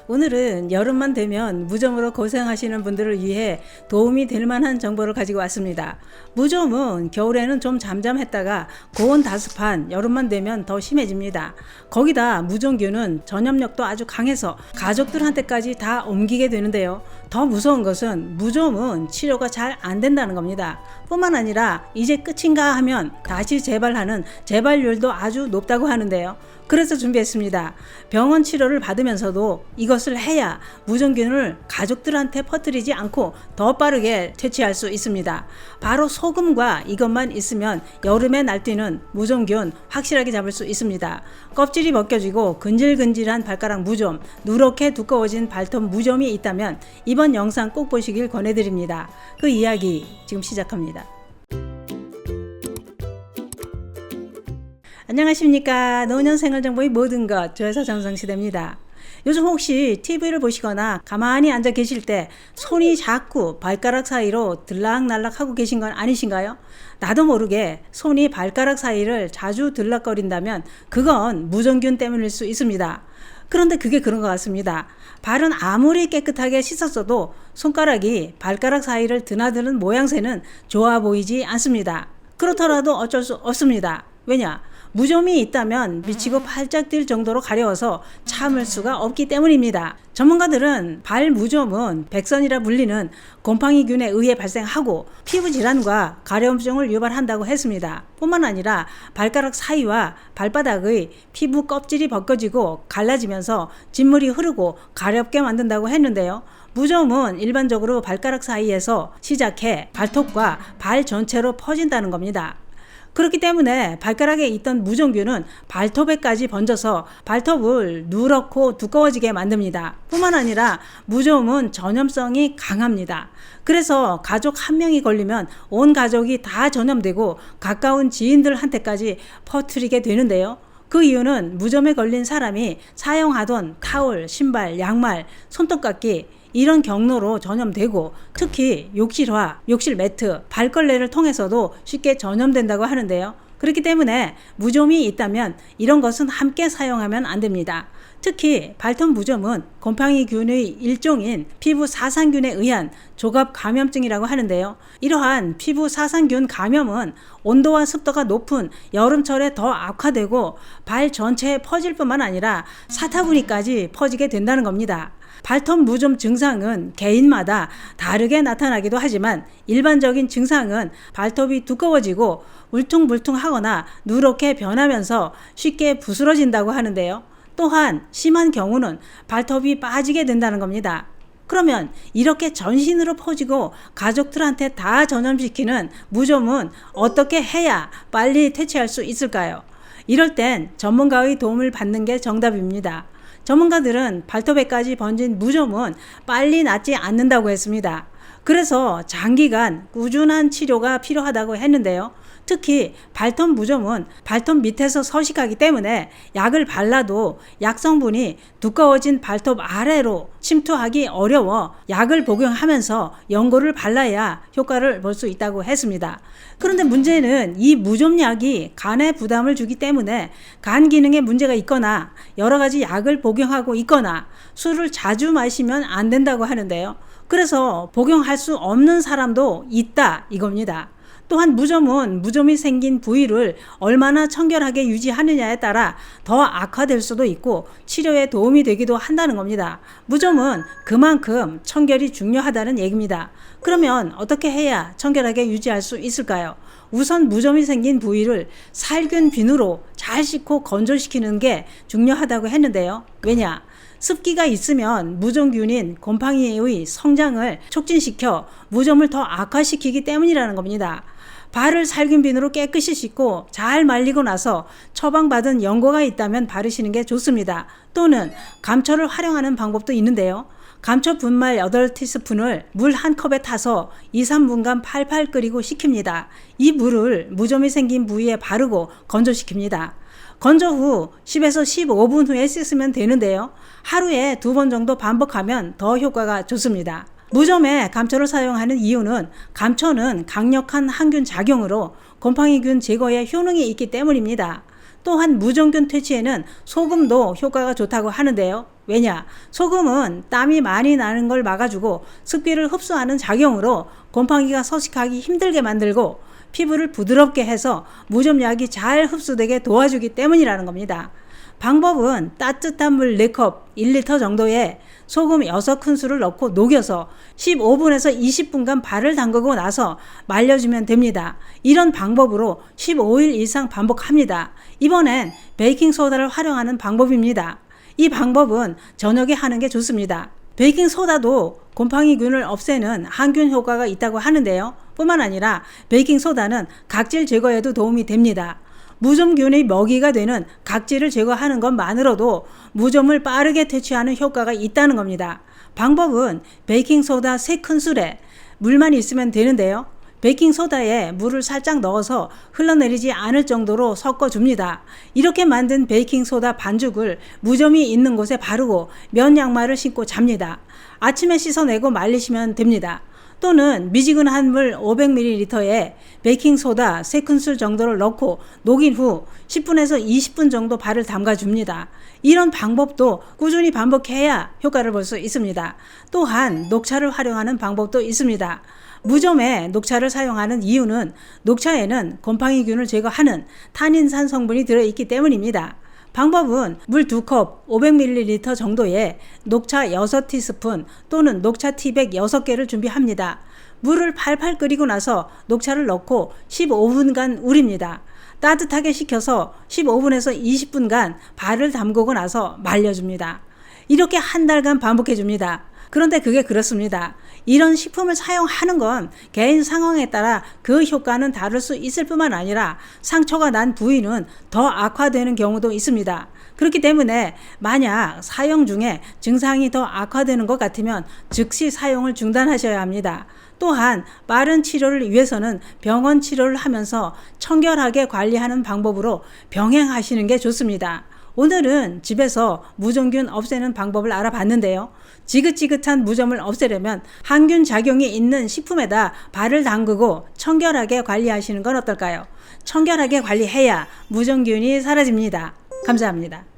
오늘은 여름만 되면 무좀으로 고생하시는 분들을 위해 도움이 될 만한 정보를 가지고 왔습니다. 무좀은 겨울에는 좀 잠잠했다가 고온 다습한 여름만 되면 더 심해집니다. 거기다 무좀균은 전염력도 아주 강해서 가족들한테까지 다 옮기게 되는데요. 더 무서운 것은 무좀은 치료가 잘 안 된다는 겁니다. 뿐만 아니라 이제 끝인가 하면 다시 재발하는 재발률도 아주 높다고 하는데요. 그래서 준비했습니다. 병원 치료를 받으면서도 이것을 해야 무좀균을 가족들한테 퍼뜨리지 않고 더 빠르게 퇴치할 수 있습니다. 바로 소금과 이것만 있으면 여름에 날뛰는 무좀균 확실하게 잡을 수 있습니다. 껍질이 벗겨지고 근질근질한 발가락 무좀, 누렇게 두꺼워진 발톱 무좀이 있다면 이번 영상 꼭 보시길 권해드립니다. 그 이야기 지금 시작합니다. 안녕하십니까. 노년생활정보의 모든 것 조회사 정성시대입니다. 요즘 혹시 TV를 보시거나 가만히 앉아 계실 때 손이 자꾸 발가락 사이로 들락날락 하고 계신 건 아니신가요? 나도 모르게 손이 발가락 사이를 자주 들락거린다면 그건 무좀균 때문일 수 있습니다. 그런데 그게 그런 것 같습니다. 발은 아무리 깨끗하게 씻었어도 손가락이 발가락 사이를 드나드는 모양새는 좋아 보이지 않습니다. 그렇더라도 어쩔 수 없습니다. 왜냐? 무좀이 있다면 미치고 팔짝 뛸 정도로 가려워서 참을 수가 없기 때문입니다. 전문가들은 발 무좀은 백선이라 불리는 곰팡이균에 의해 발생하고 피부질환과 가려움증을 유발한다고 했습니다. 뿐만 아니라 발가락 사이와 발바닥의 피부 껍질이 벗겨지고 갈라지면서 진물이 흐르고 가렵게 만든다고 했는데요. 무좀은 일반적으로 발가락 사이에서 시작해 발톱과 발 전체로 퍼진다는 겁니다. 그렇기 때문에 발가락에 있던 무좀균은 발톱에까지 번져서 발톱을 누렇고 두꺼워지게 만듭니다. 뿐만 아니라 무좀은 전염성이 강합니다. 그래서 가족 한 명이 걸리면 온 가족이 다 전염되고 가까운 지인들한테까지 퍼뜨리게 되는데요. 그 이유는 무좀에 걸린 사람이 사용하던 타올, 신발, 양말, 손톱깎이 이런 경로로 전염되고 특히 욕실화, 욕실 매트, 발걸레를 통해서도 쉽게 전염된다고 하는데요. 그렇기 때문에 무좀이 있다면 이런 것은 함께 사용하면 안 됩니다. 특히 발톱 무좀은 곰팡이균의 일종인 피부 사상균에 의한 조갑 감염증이라고 하는데요. 이러한 피부 사상균 감염은 온도와 습도가 높은 여름철에 더 악화되고 발 전체에 퍼질 뿐만 아니라 사타구니까지 퍼지게 된다는 겁니다. 발톱 무좀 증상은 개인마다 다르게 나타나기도 하지만 일반적인 증상은 발톱이 두꺼워지고 울퉁불퉁하거나 누렇게 변하면서 쉽게 부스러진다고 하는데요. 또한 심한 경우는 발톱이 빠지게 된다는 겁니다. 그러면 이렇게 전신으로 퍼지고 가족들한테 다 전염시키는 무좀은 어떻게 해야 빨리 퇴치할 수 있을까요? 이럴 땐 전문가의 도움을 받는 게 정답입니다. 전문가들은 발톱에까지 번진 무좀은 빨리 낫지 않는다고 했습니다. 그래서 장기간 꾸준한 치료가 필요하다고 했는데요. 특히 발톱 무좀은 발톱 밑에서 서식하기 때문에 약을 발라도 약 성분이 두꺼워진 발톱 아래로 침투하기 어려워 약을 복용하면서 연고를 발라야 효과를 볼 수 있다고 했습니다. 그런데 문제는 이 무좀약이 간에 부담을 주기 때문에 간 기능에 문제가 있거나 여러 가지 약을 복용하고 있거나 술을 자주 마시면 안 된다고 하는데요. 그래서 복용할 수 없는 사람도 있다 이겁니다. 또한 무좀은 무좀이 생긴 부위를 얼마나 청결하게 유지하느냐에 따라 더 악화될 수도 있고 치료에 도움이 되기도 한다는 겁니다. 무좀은 그만큼 청결이 중요하다는 얘기입니다. 그러면 어떻게 해야 청결하게 유지할 수 있을까요? 우선 무좀이 생긴 부위를 살균 비누로 잘 씻고 건조시키는 게 중요하다고 했는데요. 왜냐? 습기가 있으면 무좀균인 곰팡이의 성장을 촉진시켜 무좀을 더 악화시키기 때문이라는 겁니다. 발을 살균 비누로 깨끗이 씻고 잘 말리고 나서 처방받은 연고가 있다면 바르시는 게 좋습니다. 또는 감초를 활용하는 방법도 있는데요. 감초 분말 8티스푼을 물 한 컵에 타서 2-3분간 팔팔 끓이고 식힙니다. 이 물을 무좀이 생긴 부위에 바르고 건조시킵니다. 건조 후 10에서 15분 후에 씻으면 되는데요. 하루에 2번 정도 반복하면 더 효과가 좋습니다. 무좀에 감초를 사용하는 이유는 감초는 강력한 항균 작용으로 곰팡이균 제거에 효능이 있기 때문입니다. 또한 무좀균 퇴치에는 소금도 효과가 좋다고 하는데요. 왜냐? 소금은 땀이 많이 나는 걸 막아주고 습기를 흡수하는 작용으로 곰팡이가 서식하기 힘들게 만들고 피부를 부드럽게 해서 무좀약이 잘 흡수되게 도와주기 때문이라는 겁니다. 방법은 따뜻한 물 4컵 1리터 정도에 소금 6큰술을 넣고 녹여서 15분에서 20분간 발을 담그고 나서 말려주면 됩니다. 이런 방법으로 15일 이상 반복합니다. 이번엔 베이킹소다를 활용하는 방법입니다. 이 방법은 저녁에 하는 게 좋습니다. 베이킹소다도 곰팡이균을 없애는 항균 효과가 있다고 하는데요. 뿐만 아니라 베이킹소다는 각질 제거에도 도움이 됩니다. 무좀균의 먹이가 되는 각질을 제거하는 것만으로도 무좀을 빠르게 퇴치하는 효과가 있다는 겁니다. 방법은 베이킹소다 3큰술에 물만 있으면 되는데요. 베이킹소다에 물을 살짝 넣어서 흘러내리지 않을 정도로 섞어줍니다. 이렇게 만든 베이킹소다 반죽을 무좀이 있는 곳에 바르고 면 양말을 신고 잡니다. 아침에 씻어내고 말리시면 됩니다. 또는 미지근한 물 500ml에 베이킹소다 3큰술 정도를 넣고 녹인 후 10분에서 20분 정도 발을 담가줍니다. 이런 방법도 꾸준히 반복해야 효과를 볼 수 있습니다. 또한 녹차를 활용하는 방법도 있습니다. 무좀에 녹차를 사용하는 이유는 녹차에는 곰팡이균을 제거하는 탄닌산 성분이 들어있기 때문입니다. 방법은 물 2컵 500ml 정도에 녹차 6티스푼 또는 녹차 티백 6개를 준비합니다. 물을 팔팔 끓이고 나서 녹차를 넣고 15분간 우립니다. 따뜻하게 식혀서 15분에서 20분간 발을 담그고 나서 말려줍니다. 이렇게 한 달간 반복해줍니다. 그런데 그게 그렇습니다. 이런 식품을 사용하는 건 개인 상황에 따라 그 효과는 다를 수 있을 뿐만 아니라 상처가 난 부위는 더 악화되는 경우도 있습니다. 그렇기 때문에 만약 사용 중에 증상이 더 악화되는 것 같으면 즉시 사용을 중단하셔야 합니다. 또한 빠른 치료를 위해서는 병원 치료를 하면서 청결하게 관리하는 방법으로 병행하시는 게 좋습니다. 오늘은 집에서 무좀균 없애는 방법을 알아봤는데요. 지긋지긋한 무좀을 없애려면 항균 작용이 있는 식품에다 발을 담그고 청결하게 관리하시는 건 어떨까요? 청결하게 관리해야 무좀균이 사라집니다. 감사합니다.